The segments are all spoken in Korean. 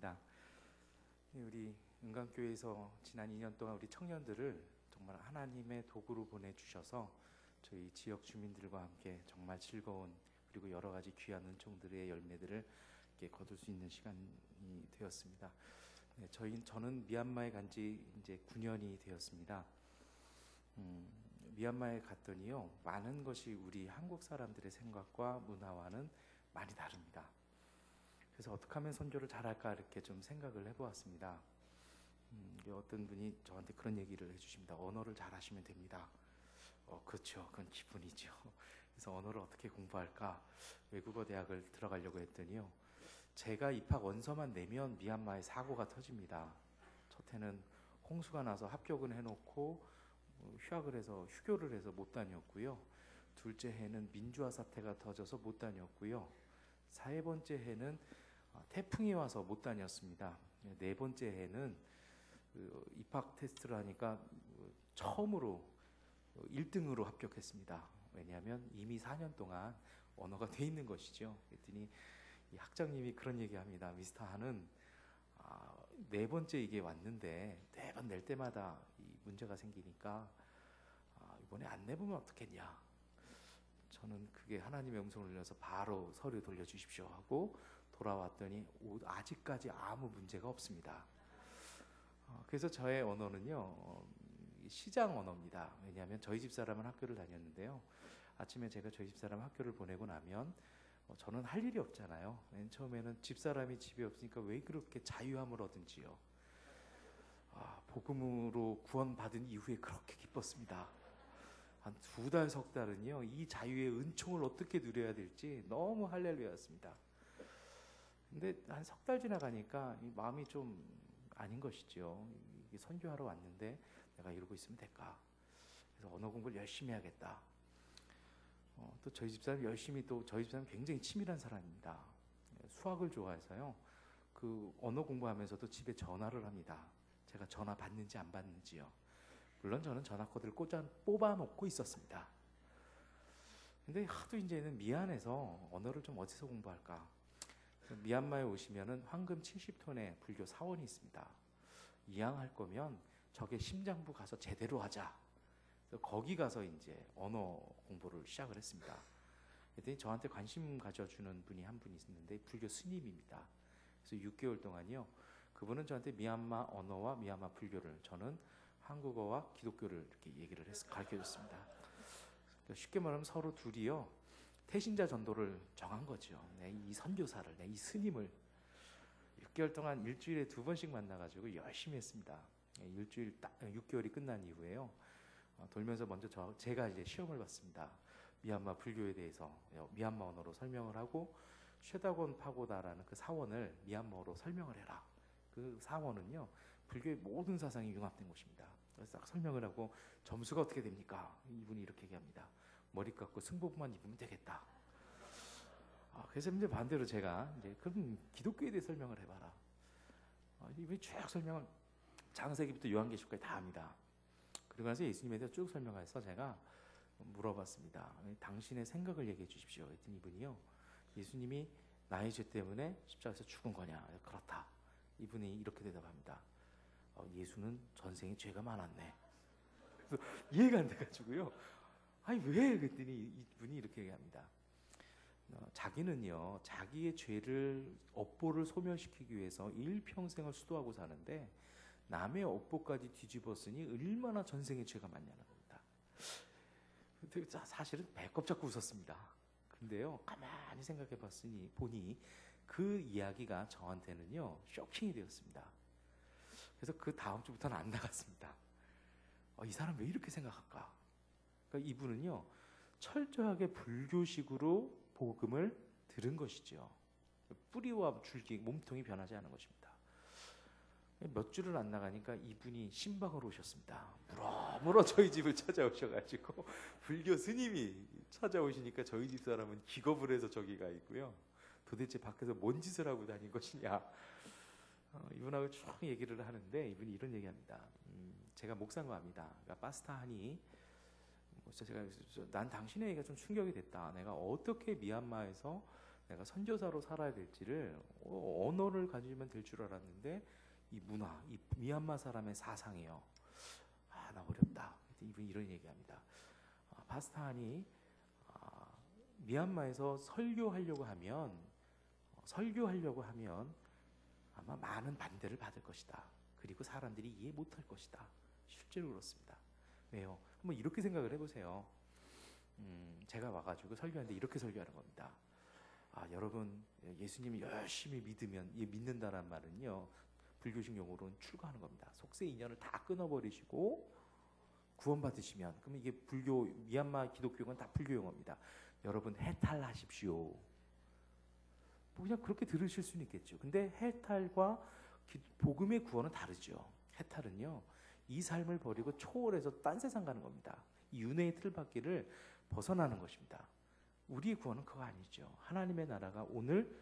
감사합니다. 우리 은강교회에서 지난 2년 동안 우리 청년들을 정말 하나님의 도구로 보내주셔서 저희 지역 주민들과 함께 정말 즐거운 그리고 여러 가지 귀한 은총들의 열매들을 이렇게 거둘 수 있는 시간이 되었습니다. 저는 미얀마에 간 지 이제 9년이 되었습니다. 미얀마에 갔더니요, 많은 것이 우리 한국 사람들의 생각과 문화와는 많이 다릅니다. 그래서 어떻게 하면 선교를 잘할까 이렇게 좀 생각을 해보았습니다. 어떤 분이 저한테 그런 얘기를 해주십니다. 언어를 잘하시면 됩니다. 그렇죠. 그건 기분이죠. 그래서 언어를 어떻게 공부할까? 외국어 대학을 들어가려고 했더니요, 제가 입학 원서만 내면 미얀마에 사고가 터집니다. 첫 해는 홍수가 나서 합격은 해놓고 휴교를 해서 못 다녔고요. 둘째 해는 민주화 사태가 터져서 못 다녔고요. 세 번째 해는 태풍이 와서 못 다녔습니다. 네 번째 해는 입학 테스트를 하니까 처음으로 1등으로 합격했습니다. 왜냐하면 이미 4년 동안 언어가 돼 있는 것이죠. 그랬더니 이 학장님이 그런 얘기합니다. 미스터 한은 네 번째 이게 왔는데 네 번 낼 때마다 이 문제가 생기니까 이번에 안 내보면 어떻겠냐. 저는 그게 하나님의 음성을 들려서 바로 서류 돌려주십시오 하고 돌아왔더니 아직까지 아무 문제가 없습니다. 그래서 저의 언어는요, 시장 언어입니다. 왜냐하면 저희 집사람은 학교를 다녔는데요, 아침에 제가 저희 집사람 학교를 보내고 나면 저는 할 일이 없잖아요. 맨 처음에는 집사람이 집에 없으니까 왜 그렇게 자유함을 얻은지요. 복음으로 구원받은 이후에 그렇게 기뻤습니다. 한 2달, 3달은요, 이 자유의 은총을 어떻게 누려야 될지 너무 할렐루야였습니다. 근데 한 3달 지나가니까 이 마음이 좀 아닌 것이죠. 선교하러 왔는데 내가 이러고 있으면 될까? 그래서 언어 공부를 열심히 해야겠다. 또 저희 집사람 저희 집사람 굉장히 치밀한 사람입니다. 수학을 좋아해서요, 그 언어 공부하면서도 집에 전화를 합니다. 제가 전화 받는지 안 받는지요. 물론 저는 전화 코드를 뽑아 놓고 있었습니다. 근데 하도 이제는 미안해서 언어를 좀 어디서 공부할까? 미얀마에 오시면은 황금 70톤의 불교 사원이 있습니다. 이양할 거면 저게 심장부 가서 제대로 하자. 거기 가서 이제 언어 공부를 시작을 했습니다. 그랬더니 저한테 관심 가져주는 분이 한 분이 있는데 불교 스님입니다. 그래서 6개월 동안요, 그분은 저한테 미얀마 언어와 미얀마 불교를, 저는 한국어와 기독교를 이렇게 얘기를 가르쳐줬습니다. 쉽게 말하면 서로 둘이요, 태신자 전도를 정한 거죠. 이 선교사를, 이 스님을 6개월 동안 일주일에 2번씩 만나가지고 열심히 했습니다. 6개월이 끝난 이후에요, 돌면서 먼저 제가 이제 시험을 봤습니다. 미얀마 불교에 대해서 미얀마 언어로 설명을 하고, 쉐다곤 파고다라는 그 사원을 미얀마어로 설명을 해라. 그 사원은요, 불교의 모든 사상이 융합된 곳입니다. 그래서 딱 설명을 하고, 점수가 어떻게 됩니까? 이분이 이렇게 얘기합니다. 머리 깎고 승복만 입으면 되겠다. 그래서 이제 반대로 제가 이제 그럼 기독교에 대해 설명을 해봐라. 이분이 쭉 설명을 창세기부터 요한계시록까지 다 합니다. 그리고 나서 예수님에 대해서 쭉 설명해서 제가 물어봤습니다. 당신의 생각을 얘기해 주십시오. 그랬더니 이분이요, 예수님이 나의 죄 때문에 십자가에서 죽은 거냐? 그렇다. 이분이 이렇게 대답합니다. 예수는 전생에 죄가 많았네. 그래서 이해가 안 돼가지고요, 아니 왜? 그랬더니 이분이 이렇게 얘기합니다. 자기는요, 자기의 죄를, 업보를 소멸시키기 위해서 일평생을 수도하고 사는데 남의 업보까지 뒤집었으니 얼마나 전생의 죄가 많냐는 겁니다. 근데 사실은 배꼽 잡고 웃었습니다. 근데요, 가만히 생각해 보니 그 이야기가 저한테는요, 쇼킹이 되었습니다. 그래서 그 다음 주부터는 안 나갔습니다. 이 사람 왜 이렇게 생각할까? 그러니까 이분은요, 철저하게 불교식으로 복음을 들은 것이죠. 뿌리와 줄기, 몸통이 변하지 않은 것입니다. 몇 주를 안 나가니까 이분이 신방으로 오셨습니다. 물어 저희 집을 찾아오셔가지고, 불교 스님이 찾아오시니까 저희 집 사람은 기겁을 해서 저기 가 있고요. 도대체 밖에서 뭔 짓을 하고 다닌 것이냐. 이분하고 쭉 얘기를 하는데 이분이 이런 얘기합니다. 제가 목사인가 합니다. 그러니까 파스타하니, 난 당신의 얘기가 좀 충격이 됐다. 내가 어떻게 미얀마에서 내가 선교사로 살아야 될지를 언어를 가지면 될 줄 알았는데 이 문화, 이 미얀마 사람의 사상이요. 나 어렵다. 이분이 이런 얘기합니다. 파스타니 미얀마에서 설교하려고 하면 아마 많은 반대를 받을 것이다. 그리고 사람들이 이해 못할 것이다. 실제로 그렇습니다. 왜요? 한번 이렇게 생각을 해보세요. 제가 와가지고 설교하는데 이렇게 설교하는 겁니다. 여러분, 예수님이 열심히 믿는다는 말은요, 불교식 용어로는 출가하는 겁니다. 속세 인연을 다 끊어버리시고 구원받으시면, 그러면 이게 불교, 미얀마 기독교는 다 불교 용어입니다. 여러분 해탈하십시오. 뭐 그냥 그렇게 들으실 수는 있겠죠. 근데 해탈과 복음의 구원은 다르죠. 해탈은요, 이 삶을 버리고 초월해서 딴 세상 가는 겁니다. 이 윤회의 틀받기를 벗어나는 것입니다. 우리의 구원은 그거 아니죠. 하나님의 나라가 오늘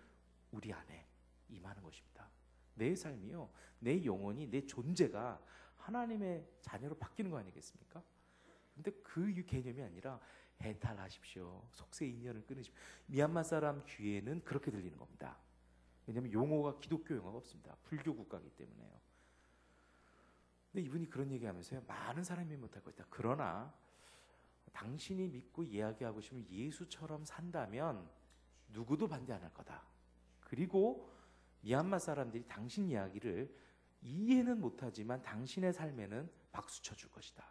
우리 안에 임하는 것입니다. 내 삶이요, 내 영혼이, 내 존재가 하나님의 자녀로 바뀌는 거 아니겠습니까? 근데 그 개념이 아니라 해탈하십시오. 속세 인연을 끊으십시오. 미얀마 사람 귀에는 그렇게 들리는 겁니다. 왜냐하면 용어가 기독교 용어가 없습니다. 불교 국가이기 때문에요. 근데 이분이 그런 얘기하면서요, 많은 사람이 못할 것이다. 그러나 당신이 믿고 이야기하고 싶으면 예수처럼 산다면 누구도 반대 안 할 거다. 그리고 미얀마 사람들이 당신 이야기를 이해는 못하지만 당신의 삶에는 박수 쳐줄 것이다.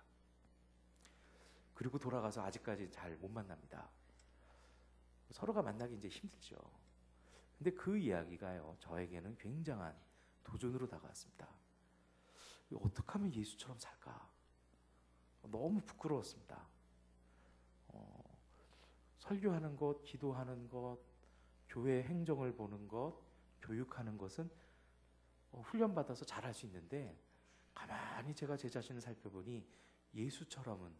그리고 돌아가서 아직까지 잘 못 만납니다. 서로가 만나기 이제 힘들죠. 근데 그 이야기가요, 저에게는 굉장한 도전으로 다가왔습니다. 어떻게 하면 예수처럼 살까? 너무 부끄러웠습니다. 설교하는 것, 기도하는 것, 교회 행정을 보는 것, 교육하는 것은 훈련받아서 잘할 수 있는데, 가만히 제가 제 자신을 살펴보니 예수처럼은,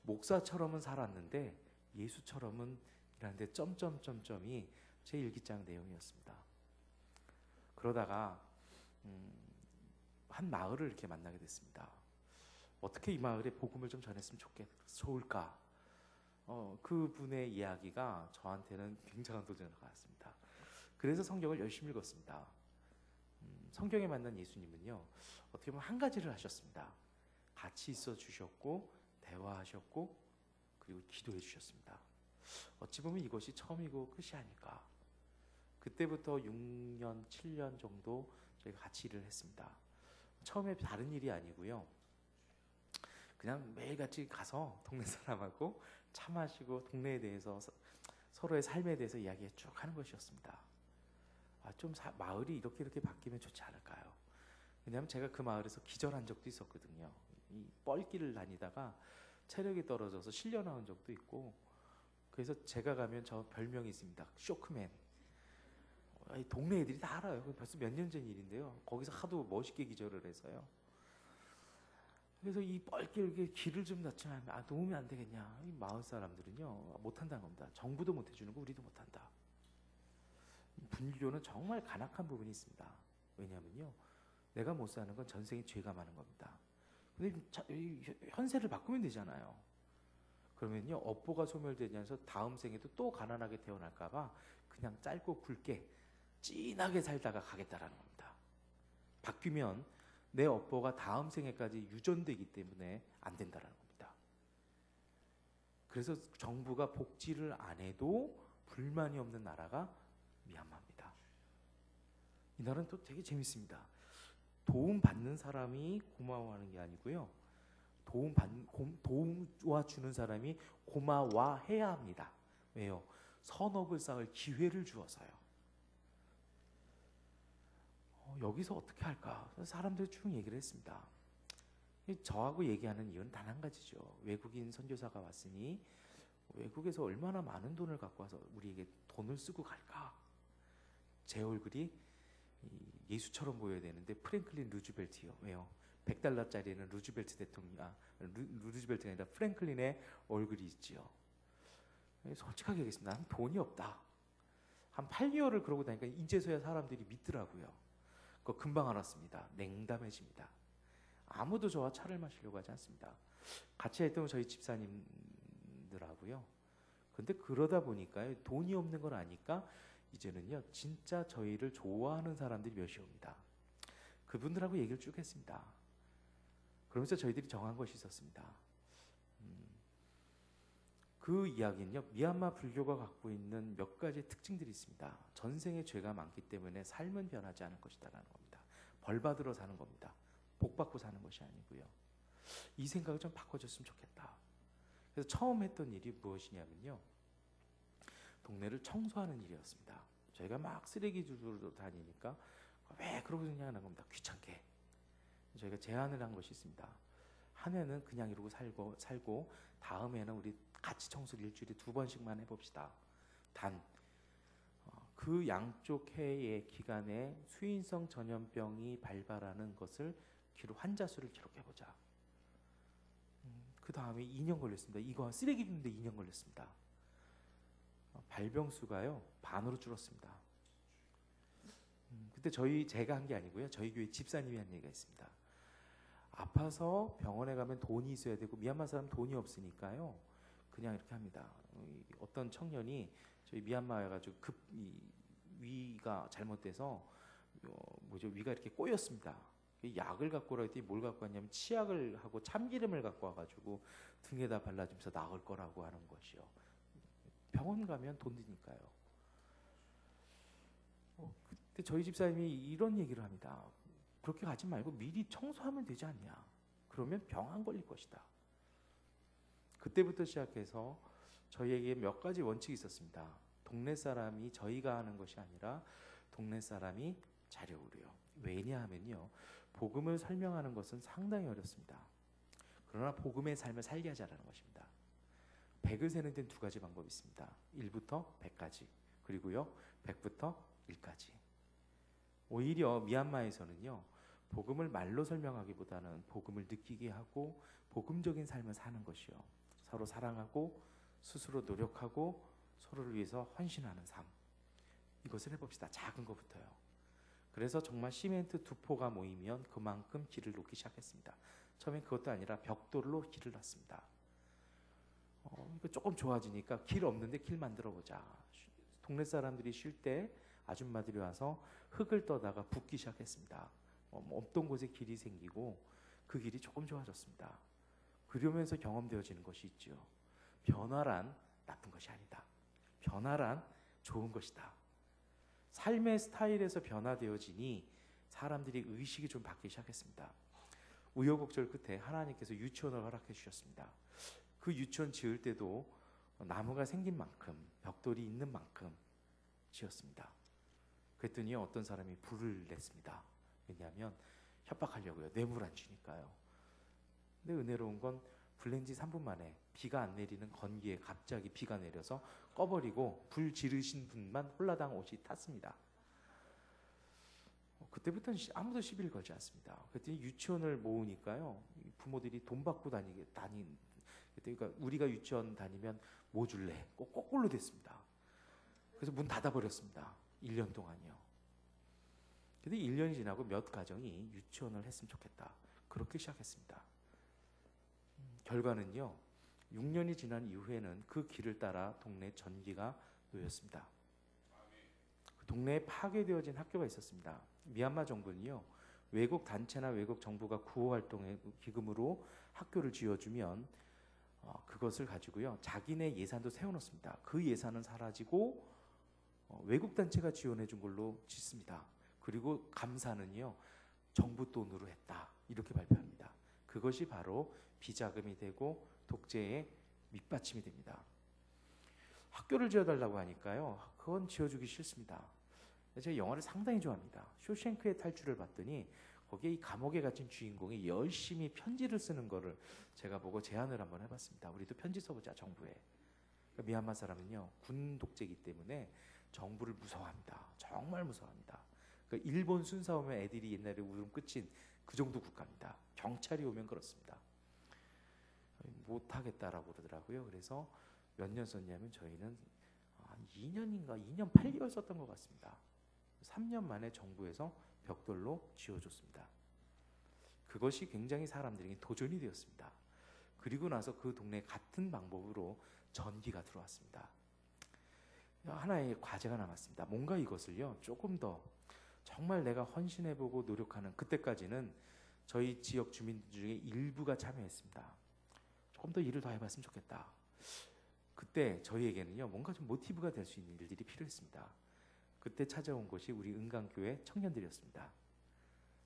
목사처럼은 살았는데 예수처럼은 이라는데 점점점점이 제 일기장 내용이었습니다. 그러다가 한 마을을 이렇게 만나게 됐습니다. 어떻게 이 마을에 복음을 좀 전했으면 좋을까? 그분의 이야기가 저한테는 굉장한 도전을 가졌습니다. 그래서 성경을 열심히 읽었습니다. 성경에 만난 예수님은요, 어떻게 보면 한 가지를 하셨습니다. 같이 있어 주셨고, 대화하셨고, 그리고 기도해 주셨습니다. 어찌 보면 이것이 처음이고 끝이 아닐까. 그때부터 6년, 7년 정도 저희가 같이 일을 했습니다. 처음에 다른 일이 아니고요, 그냥 매일같이 가서 동네 사람하고 차 마시고 동네에 대해서, 서로의 삶에 대해서 이야기 쭉 하는 것이었습니다. 좀 마을이 이렇게 바뀌면 좋지 않을까요? 왜냐하면 제가 그 마을에서 기절한 적도 있었거든요. 이 뻘길을 다니다가 체력이 떨어져서 실려 나온 적도 있고, 그래서 제가 가면 저 별명이 있습니다. 쇼크맨. 동네 애들이 다 알아요. 벌써 몇 년 전 일인데요. 거기서 하도 멋있게 기절을 해서요. 그래서 이 뻘길 길을 좀 놨지만 도움이 안 되겠냐. 이 마을 사람들은요, 못한다는 겁니다. 정부도 못 해주는 거 우리도 못한다. 불교는 정말 간악한 부분이 있습니다. 왜냐하면요, 내가 못 사는 건 전생에 죄가 많은 겁니다. 근데 현세를 바꾸면 되잖아요. 그러면요, 업보가 소멸되지 않아서 다음 생에도 또 가난하게 태어날까봐 그냥 짧고 굵게 진하게 살다가 가겠다라는 겁니다. 바뀌면 내 업보가 다음 생에까지 유전되기 때문에 안 된다라는 겁니다. 그래서 정부가 복지를 안 해도 불만이 없는 나라가 미얀마입니다. 이 나라는 또 되게 재밌습니다. 도움 받는 사람이 고마워하는 게 아니고요, 도움주는 사람이 고마워해야 합니다. 왜요? 선업을 쌓을 기회를 주어서요. 여기서 어떻게 할까? 사람들이 쭉 얘기를 했습니다. 저하고 얘기하는 이유는 단 한 가지죠. 외국인 선교사가 왔으니 외국에서 얼마나 많은 돈을 갖고 와서 우리에게 돈을 쓰고 갈까? 제 얼굴이 예수처럼 보여야 되는데 프랭클린 루즈벨트요. 왜요? $100짜리는 루즈벨트 대통령, 루즈벨트가 아니라 프랭클린의 얼굴이 있지요. 솔직하게 얘기했습니다. 난 돈이 없다. 한 8개월을 그러고 다니까 이제서야 사람들이 믿더라고요. 그거 금방 알았습니다. 냉담해집니다. 아무도 저와 차를 마시려고 하지 않습니다. 같이 했던 저희 집사님들하고요. 근데 그러다 보니까 돈이 없는 걸 아니까 이제는요 진짜 저희를 좋아하는 사람들이 몇이 옵니다. 그분들하고 얘기를 쭉 했습니다. 그러면서 저희들이 정한 것이 있었습니다. 그 이야기는요 미얀마 불교가 갖고 있는 몇 가지 특징들이 있습니다. 전생에 죄가 많기 때문에 삶은 변하지 않을 것이다라는 겁니다. 벌 받으러 사는 겁니다. 복 받고 사는 것이 아니고요. 이 생각을 좀 바꿔줬으면 좋겠다. 그래서 처음 했던 일이 무엇이냐면요, 동네를 청소하는 일이었습니다. 저희가 막 쓰레기 주우러 다니니까 왜 그러고 있냐는 겁니다. 귀찮게. 저희가 제안을 한 것이 있습니다. 한 해는 그냥 이러고 살고 다음에는 우리 같이 청소를 일주일에 2번씩만 해봅시다. 단 그 양쪽 해의 기간에 수인성 전염병이 발발하는 것을 환자 수를 기록해보자. 그 다음에 2년 걸렸습니다. 이거 쓰레기 줍는데 2년 걸렸습니다. 발병 수가요 반으로 줄었습니다. 그때 제가 한 게 아니고요. 저희 교회 집사님이 한 얘기가 있습니다. 아파서 병원에 가면 돈이 있어야 되고 미얀마 사람 돈이 없으니까요. 그냥 이렇게 합니다. 어떤 청년이 저희 미얀마에 가지고 위가 잘못돼서 위가 이렇게 꼬였습니다. 약을 갖고 오라 했더니 뭘 갖고 왔냐면 치약을 하고 참기름을 갖고 와가지고 등에다 발라주면서 나을 거라고 하는 것이요. 병원 가면 돈 드니까요. 그때 저희 집사님이 이런 얘기를 합니다. 그렇게 가지 말고 미리 청소하면 되지 않냐. 그러면 병 안 걸릴 것이다. 그때부터 시작해서 저희에게 몇 가지 원칙이 있었습니다. 동네 사람이 저희가 하는 것이 아니라 동네 사람이 자력으로요. 왜냐하면요, 복음을 설명하는 것은 상당히 어렵습니다. 그러나 복음의 삶을 살게 하자라는 것입니다. 100을 세는 데는 2가지 방법이 있습니다. 1부터 100까지, 그리고요 100부터 1까지. 오히려 미얀마에서는요 복음을 말로 설명하기보다는 복음을 느끼게 하고 복음적인 삶을 사는 것이요, 서로 사랑하고 스스로 노력하고 서로를 위해서 헌신하는 삶, 이것을 해봅시다. 작은 것부터요. 그래서 정말 시멘트 2포가 모이면 그만큼 길을 놓기 시작했습니다. 처음엔 그것도 아니라 벽돌로 길을 놨습니다. 이거 조금 좋아지니까 길 없는데 길 만들어 보자. 동네 사람들이 쉴 때 아줌마들이 와서 흙을 떠다가 붓기 시작했습니다. 없던 곳에 길이 생기고 그 길이 조금 좋아졌습니다. 그러면서 경험되어지는 것이 있죠. 변화란 나쁜 것이 아니다. 변화란 좋은 것이다. 삶의 스타일에서 변화되어지니 사람들이 의식이 좀 바뀌기 시작했습니다. 우여곡절 끝에 하나님께서 유치원을 허락해 주셨습니다. 그 유치원 지을 때도 나무가 생긴 만큼, 벽돌이 있는 만큼 지었습니다. 그랬더니 어떤 사람이 불을 냈습니다. 왜냐하면 협박하려고요. 뇌물 안 주니까요. 근데 은혜로운 건 불 낸 지 3분 만에 비가 안 내리는 건기에 갑자기 비가 내려서 꺼버리고 불 지르신 분만 홀라당 옷이 탔습니다. 그때부터는 아무도 시비를 걸지 않습니다. 그랬더니 유치원을 모으니까요, 부모들이 돈 받고 그러니까 우리가 유치원 다니면 뭐 줄래? 꼭 거꾸로 됐습니다. 그래서 문 닫아버렸습니다. 1년 동안요. 근데 1년이 지나고 몇 가정이 유치원을 했으면 좋겠다. 그렇게 시작했습니다. 결과는요, 6년이 지난 이후에는 그 길을 따라 동네 전기가 놓였습니다. 그 동네에 파괴되어진 학교가 있었습니다. 미얀마 정부는요, 외국 단체나 외국 정부가 구호활동의 기금으로 학교를 지어주면 그것을 가지고요 자기네 예산도 세워놓습니다. 그 예산은 사라지고 외국 단체가 지원해 준 걸로 짓습니다. 그리고 감사는요 정부 돈으로 했다, 이렇게 발표합니다. 그것이 바로 비자금이 되고 독재의 밑받침이 됩니다. 학교를 지어달라고 하니까요, 그건 지어주기 싫습니다. 제가 영화를 상당히 좋아합니다. 쇼생크의 탈출을 봤더니 거기에 이 감옥에 갇힌 주인공이 열심히 편지를 쓰는 거를 제가 보고 제안을 한번 해봤습니다. 우리도 편지 써보자, 정부에. 그러니까 미얀마 사람은요 군 독재이기 때문에 정부를 무서워합니다. 정말 무서워합니다. 그러니까 일본 순사 오면 애들이 옛날에 울음 끝인 그 정도 국가입니다. 경찰이 오면 그렇습니다. 못하겠다라고 그러더라고요. 그래서 몇 년 썼냐면 저희는 한 2년 8개월 썼던 것 같습니다. 3년 만에 정부에서 벽돌로 지어줬습니다. 그것이 굉장히 사람들에게 도전이 되었습니다. 그리고 나서 그 동네에 같은 방법으로 전기가 들어왔습니다. 하나의 과제가 남았습니다. 뭔가 이것을요 조금 더 정말 내가 헌신해보고 노력하는, 그때까지는 저희 지역 주민들 중에 일부가 참여했습니다. 조금 더 일을 더 해봤으면 좋겠다. 그때 저희에게는요 뭔가 좀 모티브가 될 수 있는 일들이 필요했습니다. 그때 찾아온 곳이 우리 은강교회 청년들이었습니다.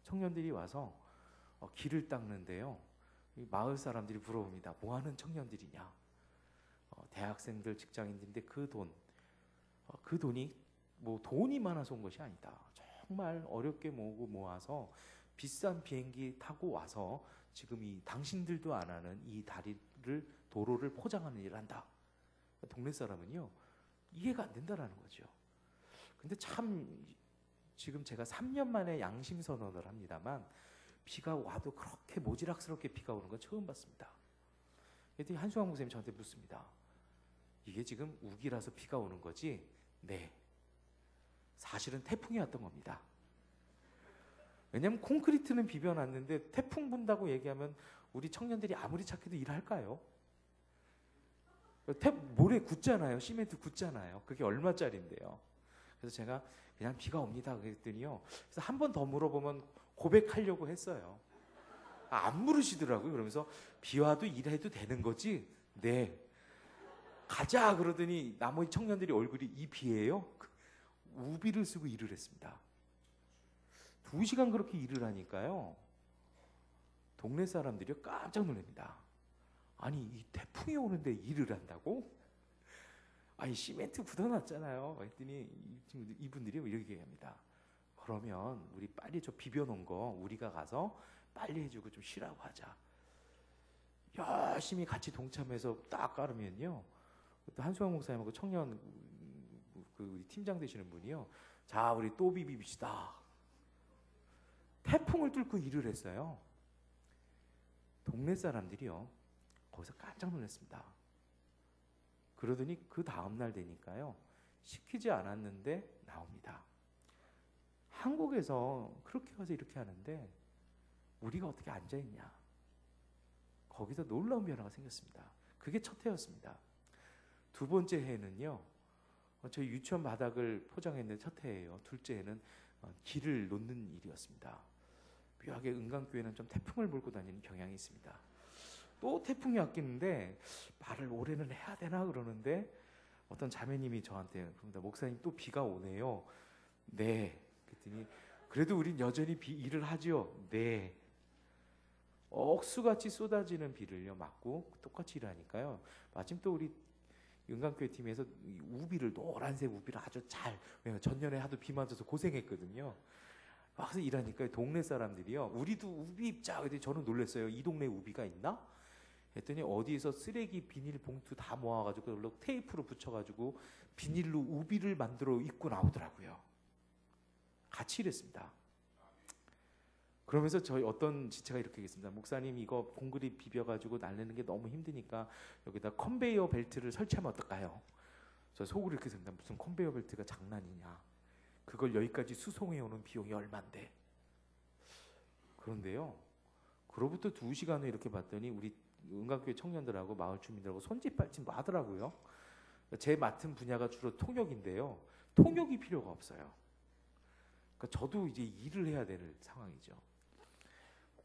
청년들이 와서 길을 닦는데요, 이 마을 사람들이 물어봅니다. 뭐 하는 청년들이냐? 대학생들, 직장인들인데 그 돈이 뭐 돈이 많아서 온 것이 아니다. 정말 어렵게 모아서 비싼 비행기 타고 와서 지금 이 당신들도 안 하는 이 도로를 포장하는 일을 한다. 동네 사람은요 이해가 안 된다라는 거죠. 근데 참 지금 제가 3년 만에 양심 선언을 합니다만 비가 와도 그렇게 모지락스럽게 비가 오는 건 처음 봤습니다. 그랬더니 한수광 목사님이 저한테 묻습니다. 이게 지금 우기라서 비가 오는 거지? 네. 사실은 태풍이 왔던 겁니다. 왜냐하면 콘크리트는 비벼놨는데 태풍 분다고 얘기하면 우리 청년들이 아무리 착해도 일할까요? 모래 굳잖아요. 시멘트 굳잖아요. 그게 얼마짜리인데요. 그래서 제가 그냥 비가 옵니다 그랬더니요, 그래서 한 번 더 물어보면 고백하려고 했어요. 안 물으시더라고요. 그러면서 비 와도 일해도 되는 거지? 네. 가자 그러더니 나머지 청년들이 얼굴이 이 비예요? 우비를 쓰고 일을 했습니다. 2시간 그렇게 일을 하니까요 동네 사람들이 깜짝 놀랍니다. 아니 이 태풍이 오는데 일을 한다고? 아니 시멘트 굳어놨잖아요. 했더니 이분들이 이렇게 얘기합니다. 그러면 우리 빨리 저 비벼놓은 거 우리가 가서 빨리 해주고 좀 쉬라고 하자. 열심히 같이 동참해서 딱 깔으면요, 또 한수광 목사님하고 청년 우리 팀장 되시는 분이요, 자 우리 또 비빕시다. 태풍을 뚫고 일을 했어요. 동네 사람들이요 거기서 깜짝 놀랐습니다. 그러더니 그 다음날 되니까요 시키지 않았는데 나옵니다. 한국에서 그렇게 가서 이렇게 하는데 우리가 어떻게 앉아있냐. 거기서 놀라운 변화가 생겼습니다. 그게 첫 해였습니다. 두 번째 해는요 저희 유치원 바닥을 포장했는데 첫 해예요. 둘째 해는 길을 놓는 일이었습니다. 묘하게 은강교회는 좀 태풍을 몰고 다니는 경향이 있습니다. 또 태풍이 왔겠는데 말을 올해는 해야 되나 그러는데 어떤 자매님이 저한테 그럽니다. 목사님 또 비가 오네요. 네. 그랬더니 그래도 우린 여전히 일을 하죠. 네. 억수같이 쏟아지는 비를요 맞고 똑같이 일하니까요. 마침 또 우리 은강교회 팀에서 우비를, 노란색 우비를 아주 잘, 왜냐면 전년에 하도 비 맞아서 고생했거든요. 와서 일하니까 동네 사람들이요 우리도 우비 입자. 그랬더니 저는 놀랐어요. 이 동네에 우비가 있나? 했더니 어디에서 쓰레기 비닐 봉투 다 모아가지고 그걸로 테이프로 붙여가지고 비닐로 우비를 만들어 입고 나오더라고요. 같이 일했습니다. 그러면서 저희 어떤 지체가 이렇게 얘기했습니다. 목사님 이거 콘크리트 비벼가지고 날리는 게 너무 힘드니까 여기다 컨베이어 벨트를 설치하면 어떨까요? 저 속으로 이렇게 생각합니다. 무슨 컨베이어 벨트가 장난이냐. 그걸 여기까지 수송해오는 비용이 얼만데. 그런데요 그로부터 2시간 후에 이렇게 봤더니 우리 은강교회 청년들하고 마을 주민들하고 손짓발짓 하더라고요. 제 맡은 분야가 주로 통역인데요 통역이 필요가 없어요. 그러니까 저도 이제 일을 해야 되는 상황이죠.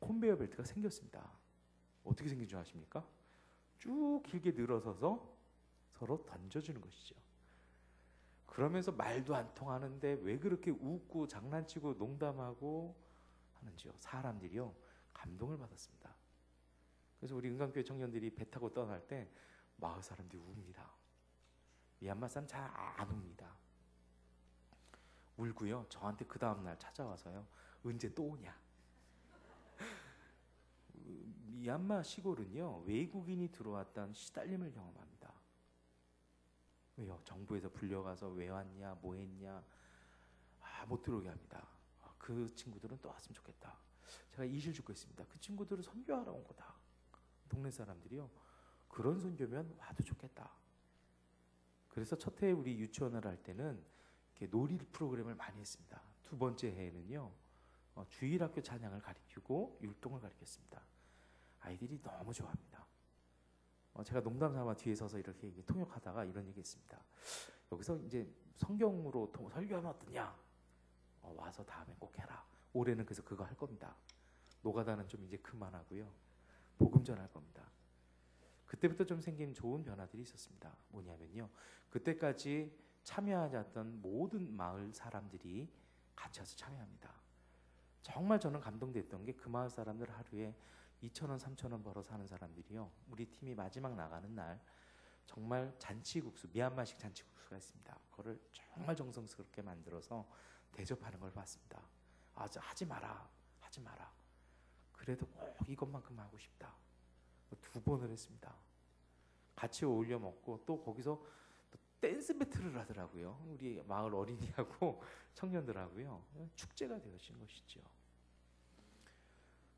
컨베이어 벨트가 생겼습니다. 어떻게 생긴 줄 아십니까? 쭉 길게 늘어서서 서로 던져주는 것이죠. 그러면서 말도 안 통하는데 왜 그렇게 웃고 장난치고 농담하고 하는지요. 사람들이요 감동을 받았습니다. 그래서 우리 은강교회 청년들이 배 타고 떠날 때 마을 사람들이 웁니다. 미얀마 사람 잘 안 웁니다. 울고요 저한테 그 다음날 찾아와서요 언제 또 오냐. 미얀마 시골은요 외국인이 들어왔다는 시달림을 경험합니다. 왜요? 정부에서 불려가서 왜 왔냐 뭐 했냐 못 들어오게 합니다. 그 친구들은 또 왔으면 좋겠다. 제가 이실 주고 있습니다. 그 친구들은 선교하러 온 거다. 동네 사람들이요 그런 선교면 와도 좋겠다. 그래서 첫 해에 우리 유치원을 할 때는 이렇게 놀이 프로그램을 많이 했습니다. 두 번째 해에는요 주일학교 찬양을 가르치고 율동을 가르쳤습니다. 아이들이 너무 좋아합니다. 제가 농담 삼아 뒤에 서서 이렇게 통역하다가 이런 얘기했습니다. 여기서 이제 성경으로 설교하면 어떠냐? 와서 다음에 꼭 해라. 올해는 그래서 그거 할 겁니다. 노가다는 좀 이제 그만하고요. 복음 전할 겁니다. 그때부터 좀 생긴 좋은 변화들이 있었습니다. 뭐냐면요. 그때까지 참여하지 않던 모든 마을 사람들이 같이 와서 참여합니다. 정말 저는 감동됐던 게 그 마을 사람들 하루에 2,000원, 3,000원 벌어서 하는 사람들이요. 우리 팀이 마지막 나가는 날 정말 잔치국수, 미얀마식 잔치국수가 있습니다. 그거를 정말 정성스럽게 만들어서 대접하는 걸 봤습니다. 하지 마라, 하지 마라. 그래도 꼭 이것만큼 하고 싶다. 2번을 했습니다. 같이 어울려 먹고 또 거기서 또 댄스 배틀을 하더라고요. 우리 마을 어린이하고 청년들하고요. 축제가 되어진 것이죠.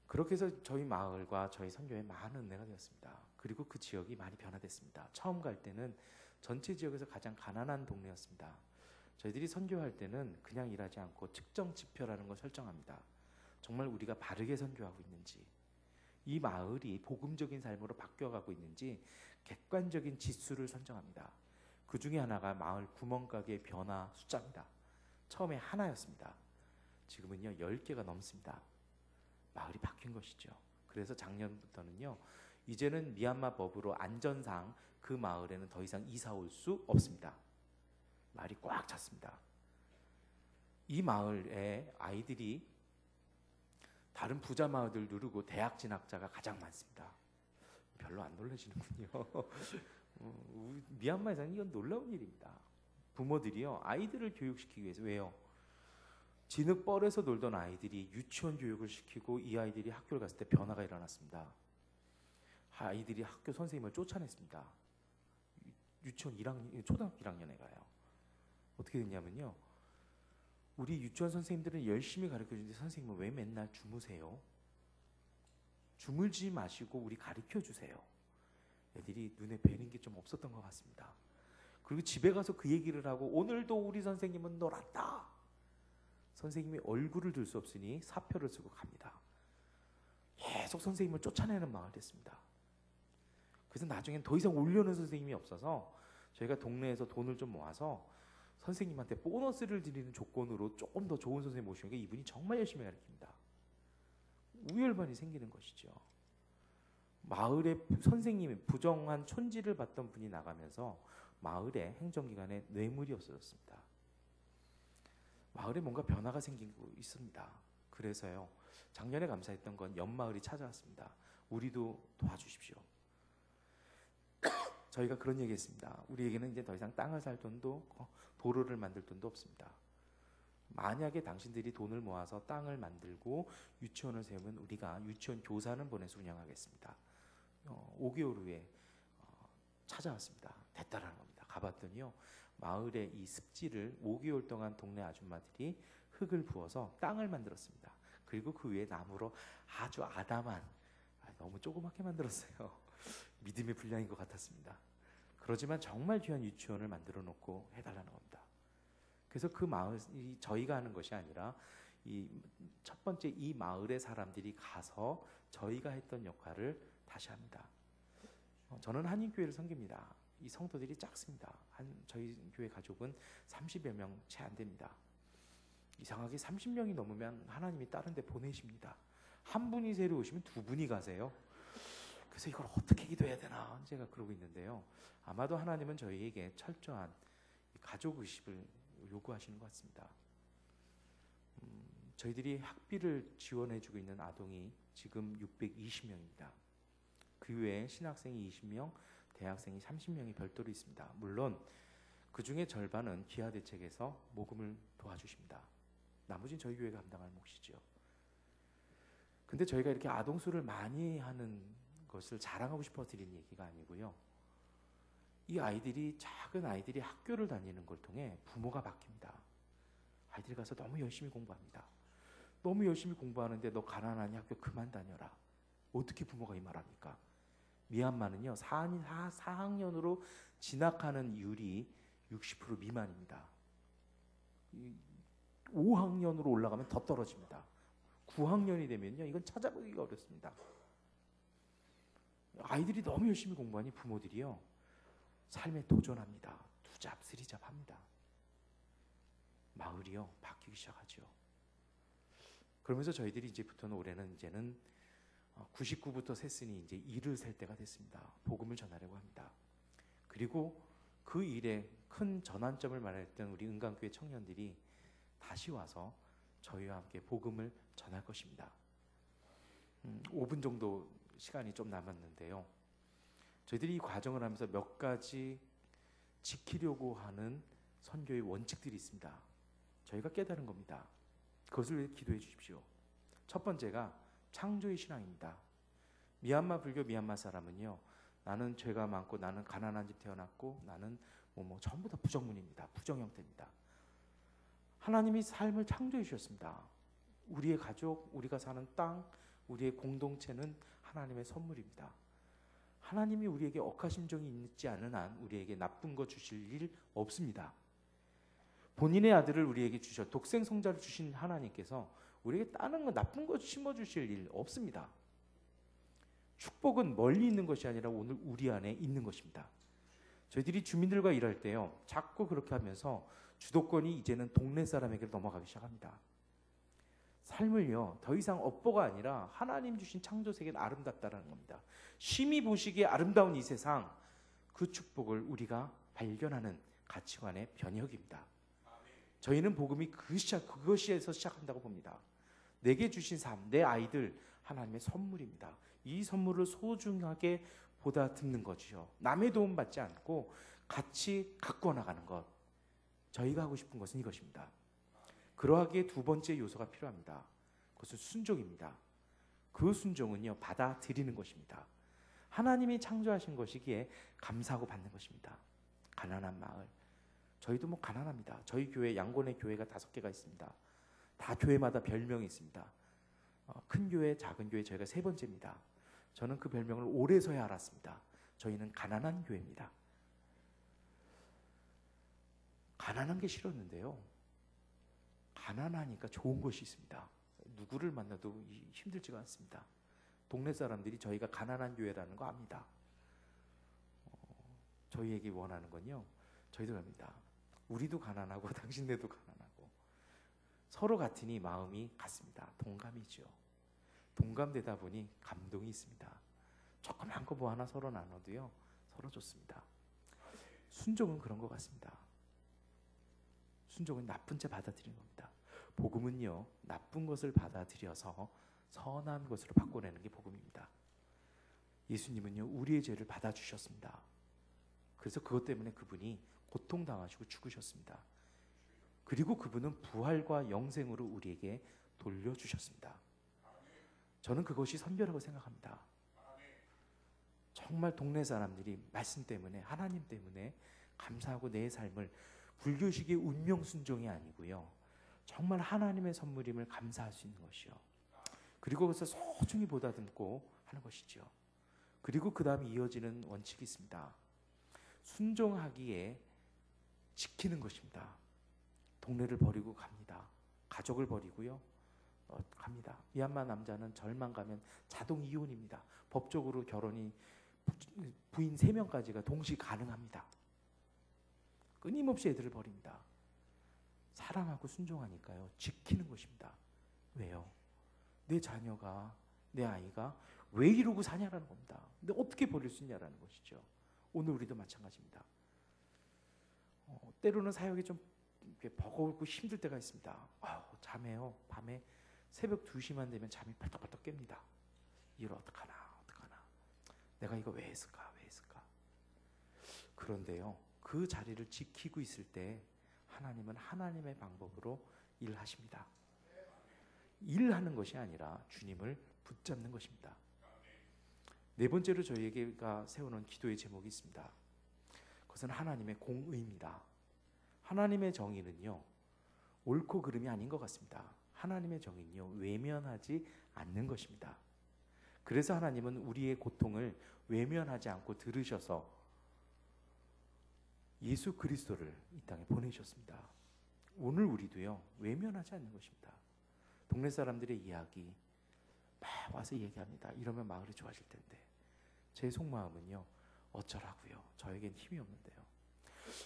그렇게 해서 저희 마을과 저희 선교에 많은 은혜가 되었습니다. 그리고 그 지역이 많이 변화됐습니다. 처음 갈 때는 전체 지역에서 가장 가난한 동네였습니다. 저희들이 선교할 때는 그냥 일하지 않고 측정 지표라는 걸 설정합니다. 정말 우리가 바르게 선교하고 있는지, 이 마을이 복음적인 삶으로 바뀌어가고 있는지 객관적인 지수를 선정합니다. 그 중에 하나가 마을 구멍가게 변화 숫자입니다. 처음에 하나였습니다. 지금은요 10개가 넘습니다. 마을이 바뀐 것이죠. 그래서 작년부터는요 이제는 미얀마 법으로 안전상 그 마을에는 더 이상 이사 올 수 없습니다. 마을이 꽉 찼습니다. 이 마을에 아이들이 다른 부자 마을들 누르고 대학 진학자가 가장 많습니다. 별로 안 놀라시는군요. 미얀마에서는 이건 놀라운 일입니다. 부모들이요 아이들을 교육시키기 위해서 왜요? 진흙벌에서 놀던 아이들이 유치원 교육을 시키고 이 아이들이 학교를 갔을 때 변화가 일어났습니다. 아이들이 학교 선생님을 쫓아냈습니다. 유치원 1학년, 초등학교 1학년에 가요. 어떻게 됐냐면요. 우리 유치원 선생님들은 열심히 가르쳐주는데 선생님은 왜 맨날 주무세요? 주물지 마시고 우리 가르쳐주세요. 애들이 눈에 뵈는 게 좀 없었던 것 같습니다. 그리고 집에 가서 그 얘기를 하고 오늘도 우리 선생님은 놀았다. 선생님이 얼굴을 들 수 없으니 사표를 쓰고 갑니다. 계속 선생님을 쫓아내는 마을이 됐습니다. 그래서 나중엔 더 이상 올려는 선생님이 없어서 저희가 동네에서 돈을 좀 모아서 선생님한테 보너스를 드리는 조건으로 조금 더 좋은 선생님 모시니까 이분이 정말 열심히 가르칩니다. 우열반이 생기는 것이죠. 마을에 선생님이 부정한 촌지를 받던 분이 나가면서 마을에 행정기관에 뇌물이 없어졌습니다. 마을에 뭔가 변화가 생기고 있습니다. 그래서요. 작년에 감사했던 건 옆마을이 찾아왔습니다. 우리도 도와주십시오. 저희가 그런 얘기했습니다. 우리에게는 이제 더 이상 땅을 살 돈도 도로를 만들 돈도 없습니다. 만약에 당신들이 돈을 모아서 땅을 만들고 유치원을 세우면 우리가 유치원 교사는 보내서 운영하겠습니다. 5개월 후에 찾아왔습니다. 됐다라는 겁니다. 가봤더니요. 마을의 이 습지를 5개월 동안 동네 아줌마들이 흙을 부어서 땅을 만들었습니다. 그리고 그 위에 나무로 아주 아담한 너무 조그맣게 만들었어요. 믿음의 분량인 것 같았습니다. 그러지만 정말 귀한 유치원을 만들어 놓고 해달라는 겁니다. 그래서 그 마을이 저희가 하는 것이 아니라 이 첫 번째 이 마을의 사람들이 가서 저희가 했던 역할을 다시 합니다. 저는 한인교회를 섬깁니다. 이 성도들이 작습니다. 저희 교회 가족은 30여 명 채 안 됩니다. 이상하게 30명이 넘으면 하나님이 다른 데 보내십니다. 한 분이 새로 오시면 2분이 가세요. 그래서 이걸 어떻게 기도해야 되나 제가 그러고 있는데요. 아마도 하나님은 저희에게 철저한 가족의식을 요구하시는 것 같습니다. 저희들이 학비를 지원해주고 있는 아동이 지금 620명입니다. 그 외에 신학생이 20명, 대학생이 30명이 별도로 있습니다. 물론 그 중에 절반은 기아대책에서 모금을 도와주십니다. 나머지는 저희 교회가 감당할 몫이죠. 근데 저희가 이렇게 아동수를 많이 하는 것을 자랑하고 싶어 드리는 얘기가 아니고요. 이 아이들이 작은 아이들이 학교를 다니는 걸 통해 부모가 바뀝니다. 아이들이 가서 너무 열심히 공부합니다. 너무 열심히 공부하는데 너 가난하니 학교 그만 다녀라. 어떻게 부모가 이 말합니까? 미얀마는요 4학년으로 진학하는 율이 60% 미만입니다. 5학년으로 올라가면 더 떨어집니다. 9학년이 되면요 이건 찾아보기가 어렵습니다. 아이들이 너무 열심히 공부하니 부모들이요 삶에 도전합니다. 투잡, 쓰리잡 합니다. 마을이요 바뀌기 시작하죠. 그러면서 저희들이 이제부터는 올해는 99부터 셌으니 이제 2를 셀 때가 됐습니다. 복음을 전하려고 합니다. 그리고 그 일에 큰 전환점을 마련했던 우리 은강교회 청년들이 다시 와서 저희와 함께 복음을 전할 것입니다. 5분 정도 시간이 좀 남았는데요. 저희들이 이 과정을 하면서 몇 가지 지키려고 하는 선교의 원칙들이 있습니다. 저희가 깨달은 겁니다. 그것을 위해 기도해 주십시오. 첫 번째가 창조의 신앙입니다. 미얀마 불교 미얀마 사람은요, 나는 죄가 많고 나는 가난한 집 태어났고 나는 전부 다 부정문입니다. 부정 형태입니다. 하나님이 삶을 창조해 주셨습니다. 우리의 가족, 우리가 사는 땅, 우리의 공동체는 하나님의 선물입니다. 하나님이 우리에게 억하심정이 있지 않은 한 우리에게 나쁜 거 주실 일 없습니다. 본인의 아들을 우리에게 주셔 독생 성자를 주신 하나님께서 우리에게 다른 거 나쁜 거 심어주실 일 없습니다. 축복은 멀리 있는 것이 아니라 오늘 우리 안에 있는 것입니다. 저희들이 주민들과 일할 때요, 자꾸 그렇게 하면서 주도권이 이제는 동네 사람에게 넘어가기 시작합니다. 삶을요, 더 이상 업보가 아니라 하나님 주신 창조 세계는 아름답다라는 겁니다. 심히 보시기에 아름다운 이 세상, 그 축복을 우리가 발견하는 가치관의 변혁입니다. 저희는 복음이 그것에서 시작한다고 봅니다. 내게 주신 삶, 내 아이들 하나님의 선물입니다. 이 선물을 소중하게 보다듬는 것이요, 남의 도움 받지 않고 같이 갖고 나가는 것. 저희가 하고 싶은 것은 이것입니다. 그러하기에 두 번째 요소가 필요합니다. 그것은 순종입니다. 그 순종은요, 받아들이는 것입니다. 하나님이 창조하신 것이기에 감사하고 받는 것입니다. 가난한 마을, 저희도 가난합니다. 저희 교회, 양곤의 교회가 5개가 있습니다. 다 교회마다 별명이 있습니다. 큰 교회, 작은 교회, 저희가 3번째입니다. 저는 그 별명을 오래서야 알았습니다. 저희는 가난한 교회입니다. 가난한 게 싫었는데요, 가난하니까 좋은 것이 있습니다. 누구를 만나도 힘들지가 않습니다. 동네 사람들이 저희가 가난한 교회라는 거 압니다. 저희에게 원하는 건요, 저희도 합니다. 우리도 가난하고 당신네도 가난하고 서로 같으니 마음이 같습니다. 동감이죠. 동감되다 보니 감동이 있습니다. 조그만 거 하나 서로 나눠도요, 서로 좋습니다. 순종은 그런 것 같습니다. 순종은 나쁜 채 받아들이는 겁니다. 복음은요, 나쁜 것을 받아들여서 선한 것으로 바꿔내는 게 복음입니다. 예수님은요, 우리의 죄를 받아주셨습니다. 그래서 그것 때문에 그분이 고통당하시고 죽으셨습니다. 그리고 그분은 부활과 영생으로 우리에게 돌려주셨습니다. 저는 그것이 선교라고 생각합니다. 정말 동네 사람들이 말씀 때문에, 하나님 때문에 감사하고 내 삶을 불교식의 운명순종이 아니고요, 정말 하나님의 선물임을 감사할 수 있는 것이요, 그리고 그것을 소중히 보다듬고 하는 것이죠. 그리고 그 다음에 이어지는 원칙이 있습니다. 순종하기에 지키는 것입니다. 동네를 버리고 갑니다. 가족을 버리고요, 갑니다. 미얀마 남자는 절만 가면 자동 이혼입니다. 법적으로 결혼이 부인 3명까지가 동시 가능합니다. 끊임없이 애들을 버립니다. 사랑하고 순종하니까요, 지키는 것입니다. 왜요? 내 자녀가, 내 아이가 왜 이러고 사냐라는 겁니다. 근데 어떻게 버릴 수 있냐라는 것이죠. 오늘 우리도 마찬가지입니다. 때로는 사역이 좀 버거울고 힘들 때가 있습니다. 잠에요, 밤에 새벽 2시만 되면 잠이 벌떡벌떡 깹니다. 이걸 어떡하나. 내가 이거 왜 했을까. 그런데요, 그 자리를 지키고 있을 때 하나님은 하나님의 방법으로 일하십니다. 일하는 것이 아니라 주님을 붙잡는 것입니다. 4번째로 저희에게가 세우는 기도의 제목이 있습니다. 그것은 하나님의 공의입니다. 하나님의 정의는요, 옳고 그름이 아닌 것 같습니다. 하나님의 정의는요, 외면하지 않는 것입니다. 그래서 하나님은 우리의 고통을 외면하지 않고 들으셔서 예수 그리스도를 이 땅에 보내셨습니다. 오늘 우리도요, 외면하지 않는 것입니다. 동네 사람들의 이야기 막 와서 얘기합니다. 이러면 마을이 좋아질 텐데 제 속마음은요, 어쩌라고요. 저에겐 힘이 없는데요.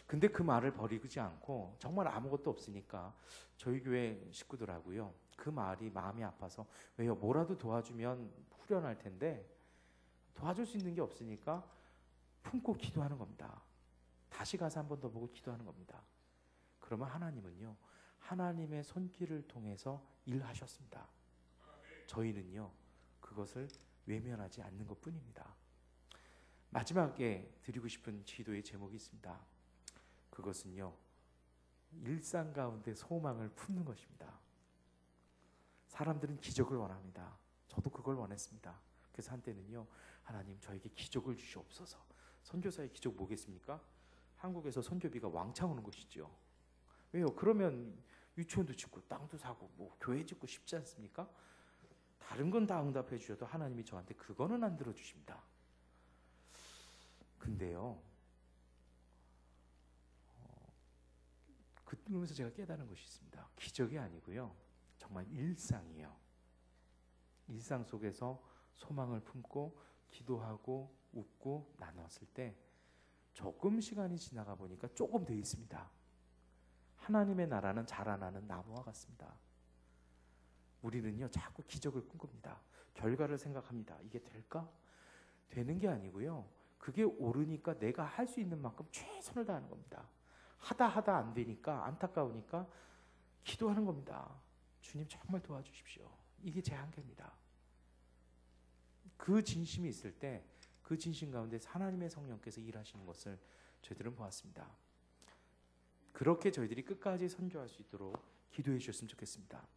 근데 그 말을 버리지 않고 정말 아무것도 없으니까 저희 교회 식구들하고요. 그 말이 마음이 아파서 왜요? 뭐라도 도와주면 후련할 텐데 도와줄 수 있는 게 없으니까 품고 기도하는 겁니다. 다시 가서 한 번 더 보고 기도하는 겁니다. 그러면 하나님은요. 하나님의 손길을 통해서 일하셨습니다. 저희는요. 그것을 외면하지 않는 것뿐입니다. 마지막에 드리고 싶은 기도의 제목이 있습니다. 그것은요. 일상 가운데 소망을 품는 것입니다. 사람들은 기적을 원합니다. 저도 그걸 원했습니다. 그래서 한때는요. 하나님 저에게 기적을 주시옵소서. 선교사의 기적 뭐겠습니까? 한국에서 선교비가 왕창 오는 것이죠. 왜요? 그러면 유치원도 짓고 땅도 사고 뭐 교회 짓고 쉽지 않습니까? 다른 건 다 응답해 주셔도 하나님이 저한테 그거는 안 들어주십니다. 근데요. 그러면서 제가 깨달은 것이 있습니다. 기적이 아니고요. 정말 일상이에요. 일상 속에서 소망을 품고 기도하고 웃고 나눴을 때 조금 시간이 지나가 보니까 조금 돼 있습니다. 하나님의 나라는 자라나는 나무와 같습니다. 우리는요 자꾸 기적을 꿈꿉니다. 결과를 생각합니다. 이게 될까? 되는 게 아니고요. 그게 오르니까 내가 할 수 있는 만큼 최선을 다하는 겁니다. 하다 안 되니까 안타까우니까 기도하는 겁니다. 주님 정말 도와주십시오. 이게 제 한계입니다. 그 진심이 있을 때 그 진심 가운데 하나님의 성령께서 일하시는 것을 저희들은 보았습니다. 그렇게 저희들이 끝까지 선교할 수 있도록 기도해 주셨으면 좋겠습니다.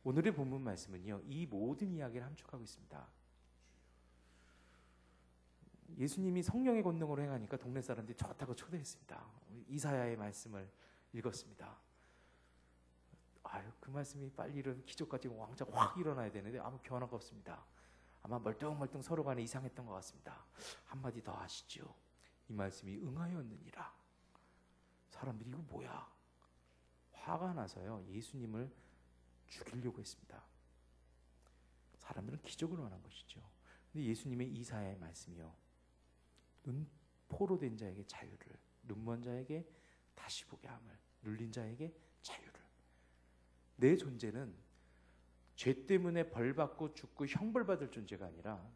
오늘의 본문 말씀은요. 이 모든 이야기를 함축하고 있습니다. 예수님이 성령의 권능으로 행하니까 동네 사람들이 좋다고 초대했습니다. 이사야의 말씀을 읽었습니다. 아유, 그 말씀이 빨리 이런 기적까지 왕창 확 일어나야 되는데 아무 변화가 없습니다. 아마 멀뚱멀뚱 서로 간에 이상했던 것 같습니다. 한마디 더 하시죠. 이 말씀이 응하였느니라. 사람들이 이거 뭐야? 화가 나서요. 예수님을 죽이려고 했습니다. 사람들은 기적을 원한 것이죠. 근데 예수님의 이사야의 말씀이요. 눈포로 된 자에게 자유를, 눈먼 자에게 다시 보게 함을, 눌린 자에게 자유를. 내 존재는 죄 때문에 벌받고 죽고 형벌받을 존재가 아니라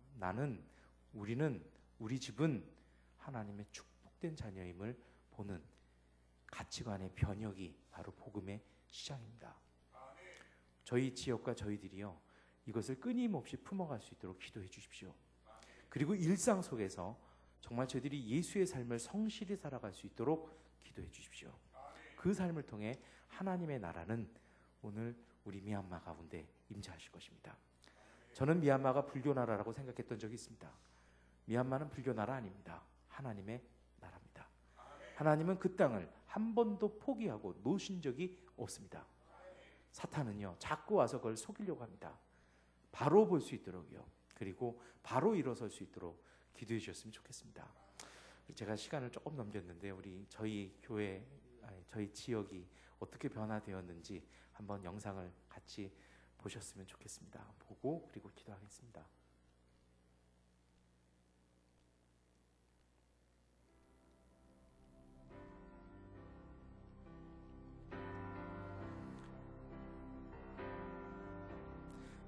우리는, 우리 집은 하나님의 축복된 자녀임을 보는 가치관의 변혁이 바로 복음의 시작입니다. 저희 지역과 저희들이요. 이것을 끊임없이 품어갈 수 있도록 기도해 주십시오. 그리고 일상 속에서 정말 저희들이 예수의 삶을 성실히 살아갈 수 있도록 기도해 주십시오. 그 삶을 통해 하나님의 나라는 오늘 우리 미얀마 가운데 임재하실 것입니다. 저는 미얀마가 불교 나라라고 생각했던 적이 있습니다. 미얀마는 불교 나라 아닙니다. 하나님의 나라입니다. 하나님은 그 땅을 한 번도 포기하고 놓으신 적이 없습니다. 사탄은요 자꾸 와서 그걸 속이려고 합니다. 바로 볼 수 있도록요. 그리고 바로 일어설 수 있도록 기도해 주셨으면 좋겠습니다. 제가 시간을 조금 넘겼는데 저희 교회, 저희 지역이 어떻게 변화되었는지 한번 영상을 같이 보셨으면 좋겠습니다. 보고 그리고 기도하겠습니다.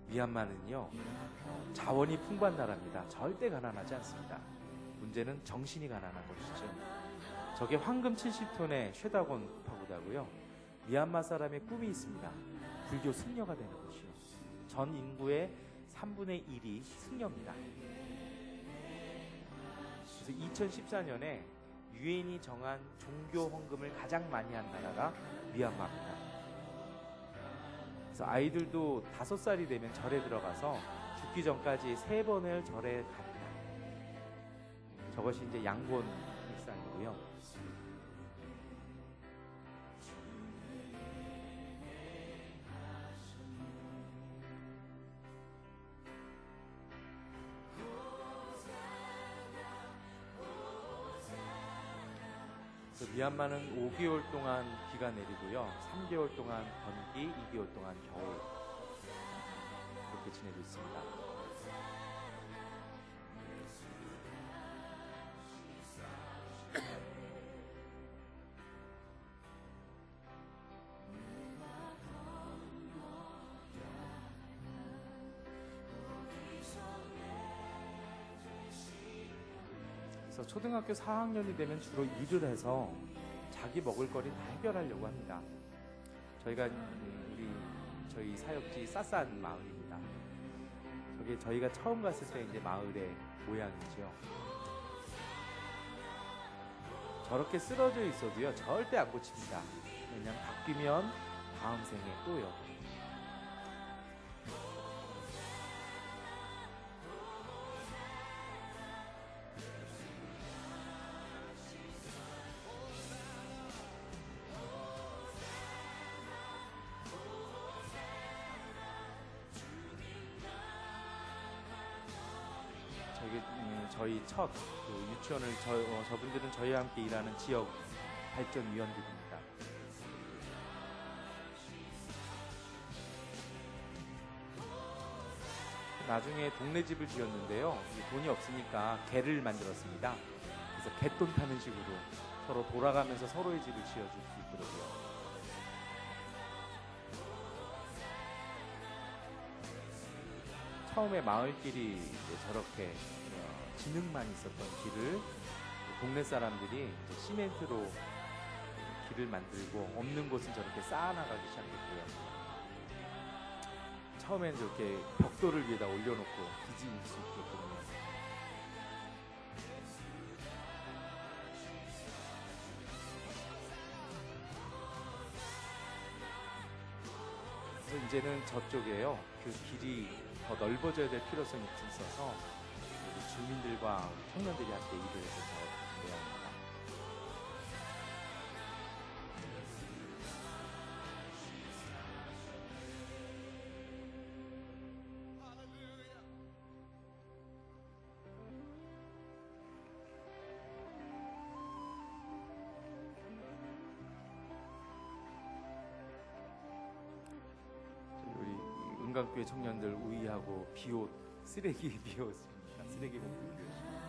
미얀마는요 자원이 풍부한 나라입니다. 절대 가난하지 않습니다. 문제는 정신이 가난한 것이죠. 저게 황금 70톤의 쉐다곤 파고다고요. 미얀마 사람의 꿈이 있습니다. 불교 승려가 되는 것이요. 전 인구의 3분의 1이 승려입니다. 그래서 2014년에 유엔이 정한 종교 헌금을 가장 많이 한 나라가 미얀마입니다. 그래서 아이들도 5살이 되면 절에 들어가서 죽기 전까지 3번을 절에 갑니다. 저것이 이제 양곤 일상이고요. 미얀마는 5개월 동안 비가 내리고요. 3개월 동안 건기, 2개월 동안 겨울 그렇게 지내고 있습니다. 그래서 초등학교 4학년이 되면 주로 일을 해서 자기 먹을 거리 다 해결하려고 합니다. 저희 사역지 싸싼 마을입니다. 저게 저희가 처음 갔을 때 이제 마을의 모양이죠. 저렇게 쓰러져 있어도요, 절대 안 고칩니다. 왜냐면 바뀌면 다음 생에 또요. 저희 첫 유치원을 저분들은 저희와 함께 일하는 지역 발전위원들입니다. 나중에 동네 집을 지었는데요. 돈이 없으니까 개를 만들었습니다. 그래서 개돈 타는 식으로 서로 돌아가면서 서로의 집을 지어줄 수 있더라고요. 처음에 마을길이 저렇게 진흙만 있었던 길을 동네 사람들이 시멘트로 길을 만들고 없는 곳은 저렇게 쌓아나가기 시작했고요. 처음엔 저렇게 벽돌을 위에다 올려놓고 뒤집을 수 있게끔요. 그래서 이제는 저쪽에요. 그 길이 더 넓어져야 될 필요성이 있어서 주민들과 청년들이 함께 일을 해서 모양입니다. 우리 은강교회 청년들 우이하고 비옷, 쓰레기 비웠습니다. 쓰레기 봉투 비웠습니다.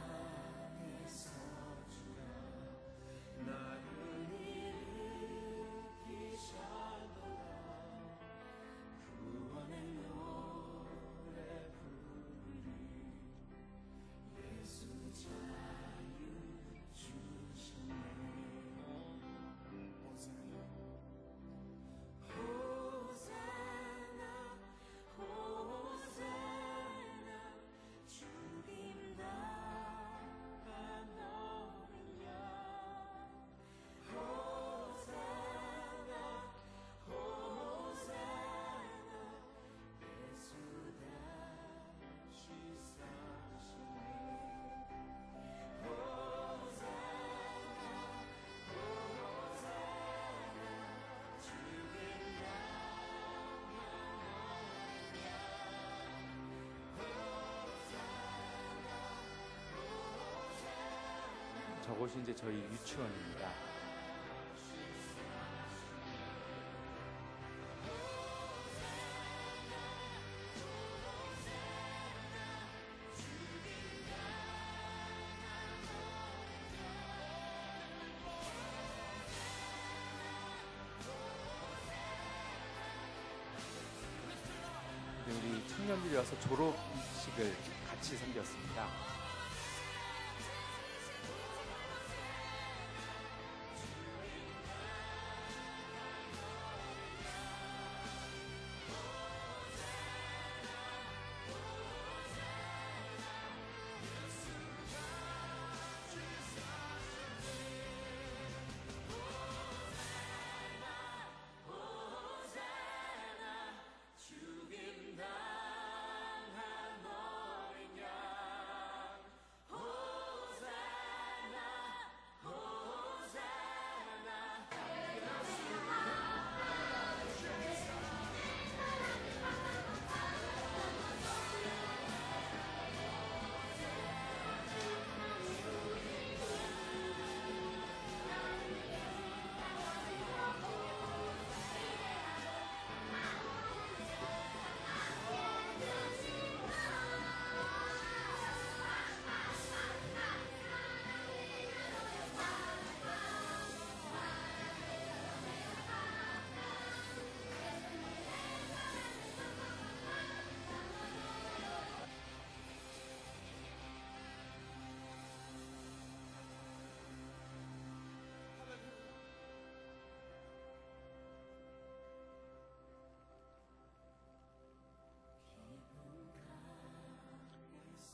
저곳이 이제 저희 유치원입니다. 우리 청년들이 와서 졸업식을 같이 섬겼습니다.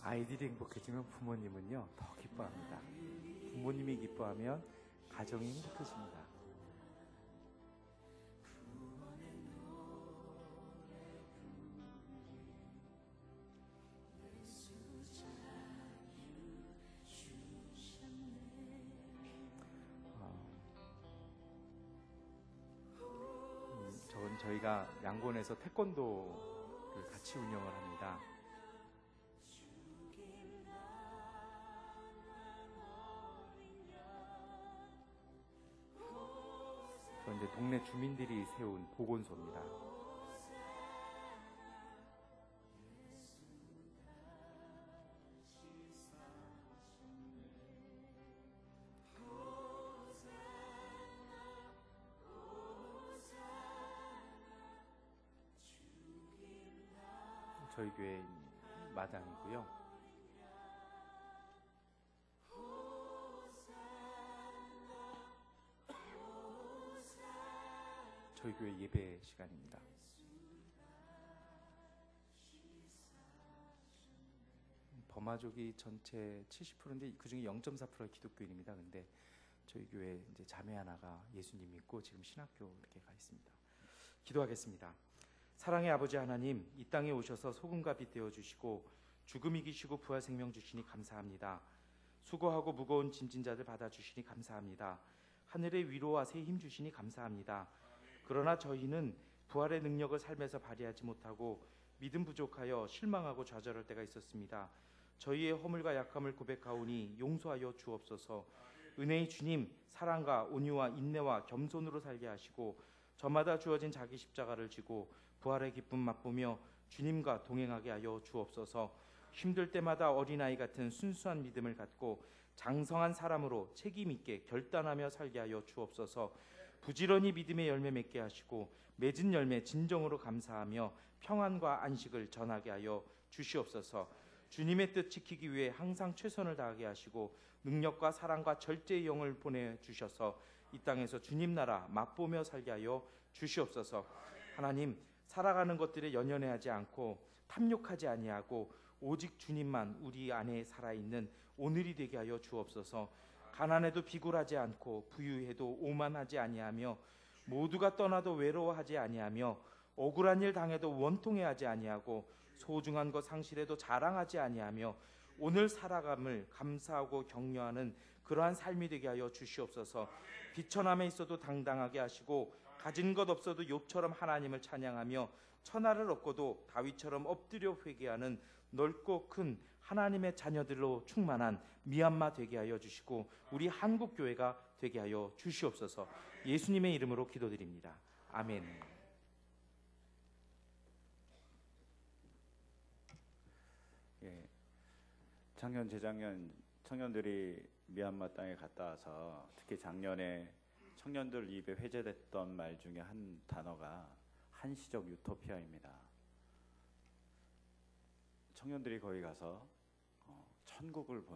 아이들이 행복해지면 부모님은요 더 기뻐합니다. 부모님이 기뻐하면 가정이 행복해집니다. 저희가 양곤에서 태권도를 같이 운영을 합니다. 이제 동네 주민들이 세운 보건소입니다. 저희 교회 마당이고요. 저희 교회 예배 시간입니다. 범아족이 전체 70%인데 그중에 0.4%가 기독교인입니다. 근데 저희 교회 이제 자매 하나가 예수님 믿고 지금 신학교 이렇게 가 있습니다. 기도하겠습니다. 사랑의 아버지 하나님, 이 땅에 오셔서 소금과 빛 되어 주시고 죽음 이기시고 부활 생명 주시니 감사합니다. 수고하고 무거운 짐진 자들 받아 주시니 감사합니다. 하늘의 위로와 새 힘 주시니 감사합니다. 그러나 저희는 부활의 능력을 삶에서 발휘하지 못하고 믿음 부족하여 실망하고 좌절할 때가 있었습니다. 저희의 허물과 약함을 고백하오니 용서하여 주옵소서. 은혜의 주님, 사랑과 온유와 인내와 겸손으로 살게 하시고 저마다 주어진 자기 십자가를 지고 부활의 기쁨 맛보며 주님과 동행하게 하여 주옵소서. 힘들 때마다 어린아이 같은 순수한 믿음을 갖고 장성한 사람으로 책임 있게 결단하며 살게 하여 주옵소서. 부지런히 믿음의 열매 맺게 하시고 맺은 열매 진정으로 감사하며 평안과 안식을 전하게 하여 주시옵소서. 주님의 뜻 지키기 위해 항상 최선을 다하게 하시고 능력과 사랑과 절제의 영을 보내주셔서 이 땅에서 주님 나라 맛보며 살게 하여 주시옵소서. 하나님, 살아가는 것들에 연연해하지 않고 탐욕하지 아니하고 오직 주님만 우리 안에 살아있는 오늘이 되게 하여 주옵소서. 가난해도 비굴하지 않고 부유해도 오만하지 아니하며 모두가 떠나도 외로워하지 아니하며 억울한 일 당해도 원통해하지 아니하고 소중한 것 상실해도 자랑하지 아니하며 오늘 살아감을 감사하고 격려하는 그러한 삶이 되게 하여 주시옵소서. 비천함에 있어도 당당하게 하시고 가진 것 없어도 욥처럼 하나님을 찬양하며 천하를 얻고도 다윗처럼 엎드려 회개하는 넓고 큰 하나님의 자녀들로 충만한 미얀마 되게 하여 주시고 우리 한국 교회가 되게 하여 주시옵소서. 예수님의 이름으로 기도드립니다. 아멘. 예, 작년 재작년 청년들이 미얀마 땅에 갔다 와서 특히 작년에 청년들 입에 회자됐던 말 중에 한 단어가 한시적 유토피아입니다. 청년들이 거기 가서 천국을 보는